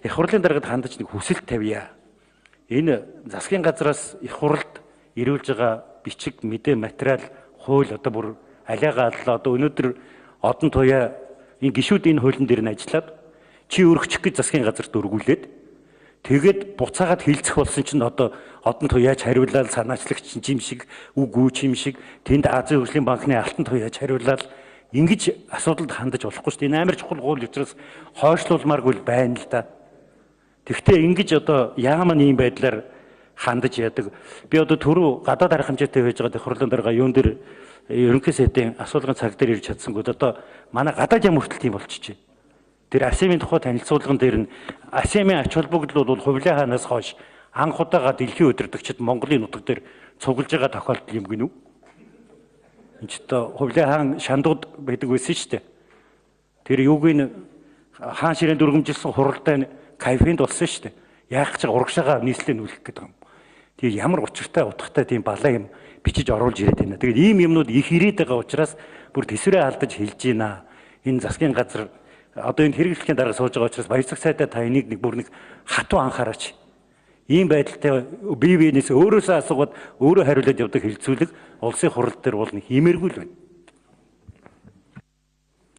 их хурлын даргад хандаж нэг хүсэлт тавья. Энэ засгийн газраас их хурлд ирүүлж байгаа бичиг мэдээ материал хууль одоо бүр алиагаа аллаа. Одоо өнөөдөр одон туяа энэ гишүүд энэ хуулийн дээр нь ажиллаад чи өргөчих гэж засгийн газарт өргүүлээд тэгээд буцаагаад хилцэх болсон чинь одоо одон туяач хариулаад санаачлагч юм шиг үг үүч юм шиг тэнд Азийн хөгжлийн банкны алтан туяач хариулаад ингэж асуудалд хандаж болохгүй шүү дээ. Энэ амар чухал хууль учраас хойшлуулмааргүй байна л да. Тэгвэл ингэж одоо яамаа ийм байдлаар хандаж яадаг. Би одоо түрүү гадаад арга хэмжээтэй байж байгаа хурлын дарга юун дээр ерөнхий сайдын асуулгын цаг дээр ирж чадсангууд одоо манай гадаад яам хүртэл тийм болчихжээ. Тэр АСЕМ-ийн тухай танилцуулган дээр нь АСЕМ-ийн ач холбогдол бол хувилын хаанаас хойш анх удаага дэлхийн удирдагчид Монголын нутаг дээр цуглаж байгаа тохиолдол юм гинүү. Энд ч одоо хувилын хаан шандууд байдаг байсан шүү дээ. Тэр юуг нь хаан ширээн дүргэмжилсэн хуралдаан кайфинд болсон шүү дээ. Яах гэж урагшаага нийслэлээ нүүлэх гэдэг юм. Тэгээ ямар учиртай утгатай тийм балаа юм бичиж оруулж ирээд байна. Тэгээд ийм юмнууд их ирээд байгаа учраас бүр төсвөрөө алдаж хэлж байна. Энэ засгийн газар одоо энэ хэрэглэхийн дарга сууж байгаа учраас баяр цагт сайдаа та энийг нэг бүр нэг хатуу анхаараач. Ийм байдалтай бие биенээс өөрөөсөө асуугаад өөрөө хариулаад явдаг хэлцүүлэг улсын хурал дээр бол нэг хэмээргүй л байна.